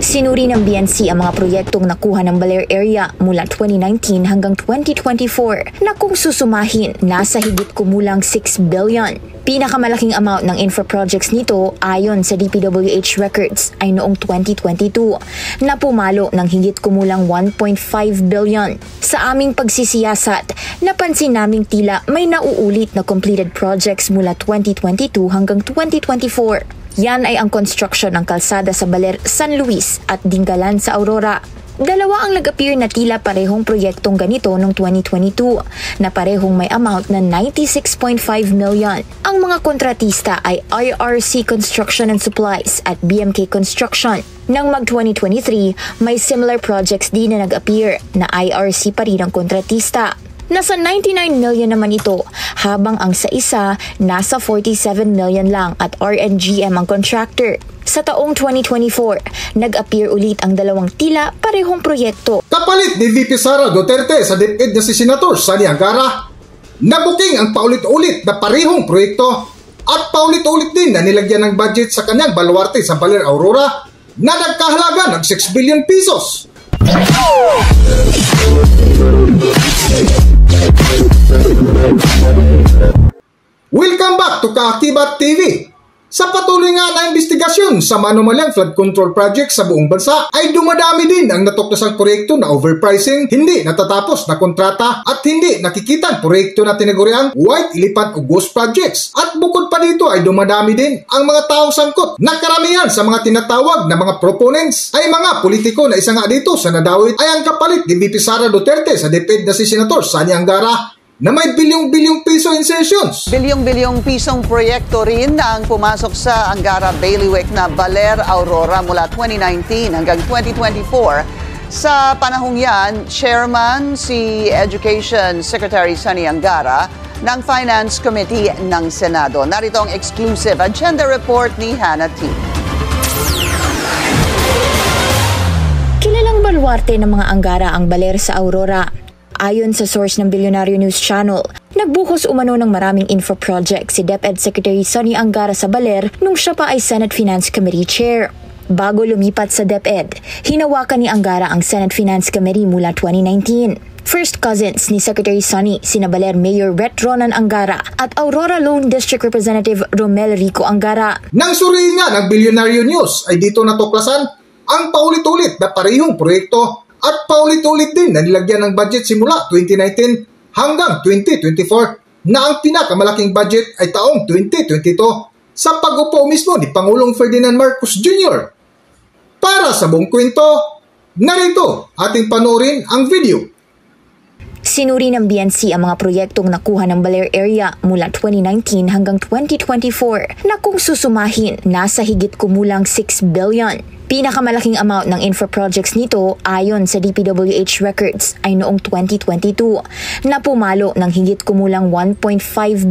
Sinuri ng BNC ang mga proyektong nakuha ng Baler area mula 2019 hanggang 2024 na kung susumahin, nasa higit kumulang 6 billion. Pinakamalaking amount ng infra projects nito ayon sa DPWH records ay noong 2022 na pumalo ng higit kumulang 1.5 billion. Sa aming pagsisiyasat, napansin naming tila may nauulit na completed projects mula 2022 hanggang 2024. Yan ay ang construction ng kalsada sa Baler, San Luis at Dingalan sa Aurora. Dalawa ang nag-appear na tila parehong proyektong ganito noong 2022 na parehong may amount na 96.5 million. Ang mga kontratista ay IRC Construction and Supplies at BMK Construction. Nang mag-2023, may similar projects din na nag-appear na IRC pa rin ang kontratista. Nasa 99 million naman ito, habang ang sa isa nasa 47 million lang at RNGM ang contractor. Sa taong 2024, nag-appear ulit ang dalawang tila parehong proyekto. Kapalit ni VP Sara Duterte sa DepEd na si Senator Sani Angara, nabuking ang paulit-ulit na parehong proyekto at paulit-ulit din na nilagyan ng budget sa kanyang baluarte sa Baler, Aurora na nagkahalaga ng 6 billion pesos. Welcome back to Kaakibat TV. Sa patuloy nga na investigasyon sa manumalyang flood control project sa buong bansa ay dumadami din ang natuklasang proyekto na overpricing, hindi natatapos na kontrata at hindi nakikitang proyekto na tinaguriang white elephant o ghost projects. At bukod pa dito ay dumadami din ang mga taong sangkot na karamihan sa mga tinatawag na mga proponents ay mga politiko na isa nga dito sa nadawit ay ang kapalit ni VP Sara Duterte sa DepEd na si Senator Sani Angara na may bilyong-bilyong piso in sessions. Bilyong-bilyong pisong proyekto rin ang pumasok sa Angara Bailiwick na Baler, Aurora mula 2019 hanggang 2024. Sa panahong yan, Chairman si Education Secretary Sani Angara ng Finance Committee ng Senado. Narito ang exclusive agenda report ni Hannah T. Kilalang baluarte ng mga Angara ang Baler sa Aurora. Ayon sa source ng Billionario News Channel, nagbuhos umano ng maraming infra project si DepEd Secretary Sani Angara sa Baler nung siya pa ay Senate Finance Committee Chair. Bago lumipat sa DepEd, hinawakan ni Angara ang Senate Finance Committee mula 2019. First cousins ni Secretary Sani, sina Baler Mayor Ret Ronan Angara at Aurora Lone District Representative Romel Rico Angara. Nang suriin nga ng Billionario News ay dito natuklasan ang paulit-ulit na parehong proyekto at paulit-ulit din na nilagyan ng budget simula 2019 hanggang 2024 na ang pinakamalaking budget ay taong 2022 sa pag-upo mismo ni Pangulong Ferdinand Marcos Jr. Para sa buong kwento, narito ating panoorin ang video. Sinuri ng BNC ang mga proyektong nakuha ng Baler area mula 2019 hanggang 2024 na kung susumahin, nasa higit kumulang 6 billion. Pinakamalaking amount ng infra projects nito ayon sa DPWH records ay noong 2022 na pumalo ng higit kumulang 1.5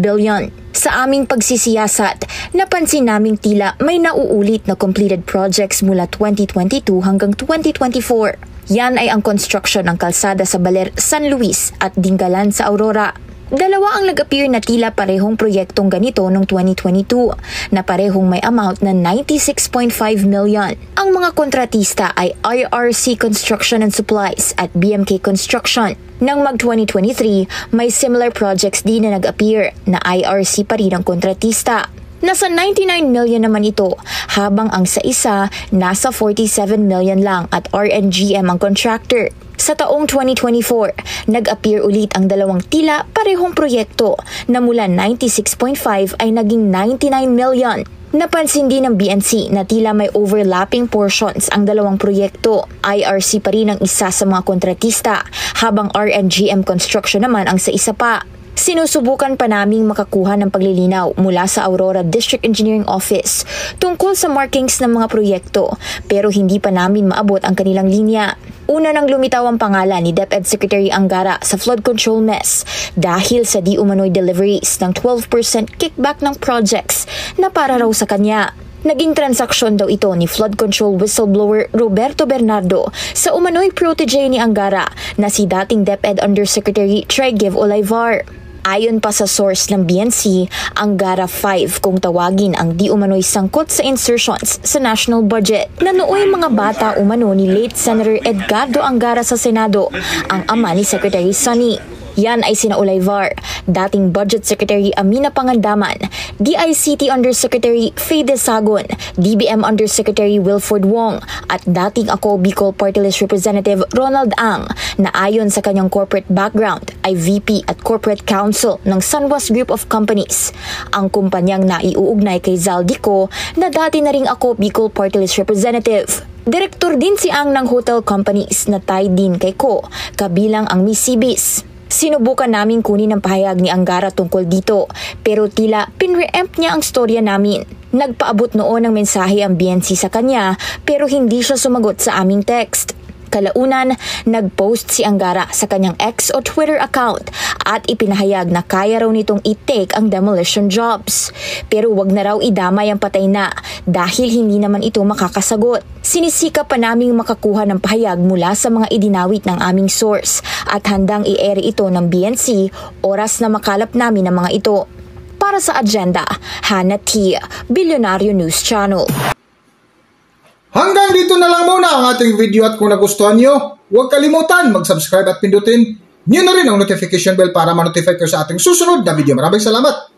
billion. Sa aming pagsisiyasat, napansin naming tila may nauulit na completed projects mula 2022 hanggang 2024. Yan ay ang construction ng kalsada sa Baler, San Luis at Dingalan sa Aurora. Dalawa ang nag-appear na tila parehong proyektong ganito noong 2022 na parehong may amount na 96.5 million. Ang mga kontratista ay IRC Construction and Supplies at BMK Construction. Nang mag-2023, may similar projects din na nag-appear na IRC pa rin ang kontratista. Nasa 99 million naman ito, habang ang sa isa nasa 47 million lang at RNGM ang contractor. Sa taong 2024, nag-appear ulit ang dalawang tila parehong proyekto na mula 96.5 ay naging 99 million. Napansin din ng BNC na tila may overlapping portions ang dalawang proyekto. IRC pa rin ang isa sa mga kontratista, habang RNGM Construction naman ang sa isa pa. Sinusubukan pa naming makakuha ng paglilinaw mula sa Aurora District Engineering Office tungkol sa markings ng mga proyekto, pero hindi pa namin maabot ang kanilang linya. Una nang lumitaw ang pangalan ni DepEd Secretary Angara sa flood control mess dahil sa di umano'y deliveries ng 12% kickback ng projects na para raw sa kanya. Naging transaksyon daw ito ni flood control whistleblower Roberto Bernardo sa umano'y protege ni Angara na si dating DepEd Undersecretary Tregev Olivar. Ayon pa sa source ng BNC, Angara 5 kung tawagin ang di umano'y sangkot sa insertions sa national budget. Nanooy mga bata umano ni late Senator Edgardo Angara sa Senado, ang ama ni Secretary Sonny. Yan ay sina Olay Var, dating Budget Secretary Amina Pangandaman, DICT Undersecretary Faye Desagon, DBM Undersecretary Wilford Wong, at dating Ako Bicol Party List Representative Ronald Ang, na ayon sa kanyang corporate background ay VP at Corporate Counsel ng Sunwest Group of Companies. Ang kumpanyang naiuugnay kay Zaldico na dati na ring Ako Bicol Party List Representative. Direktor din si Ang ng hotel companies na tied din kay Ko, kabilang ang Miss Cibis. Sinubukan namin kunin ang pahayag ni Angara tungkol dito, pero tila pinre-empt niya ang storya namin. Nagpaabot noon ng mensahe ang BNC sa kanya, pero hindi siya sumagot sa aming text. Kalaunan, nag-post si Angara sa kanyang X o Twitter account at ipinahayag na kaya raw nitong i-take ang demolition jobs. Pero wag na raw idamay ang patay na dahil hindi naman ito makakasagot. Sinisika pa naming makakuha ng pahayag mula sa mga idinawit ng aming source at handang i-air ito ng BNC oras na makalap namin ang mga ito. Para sa Agenda, Hannah T. Bilyonaryo News Channel. Hanggang dito na lang muna ang ating video at kung nagustuhan nyo, huwag kalimutan mag-subscribe at pindutin nyo na rin ang notification bell para ma-notify kayo sa ating susunod na video. Maraming salamat!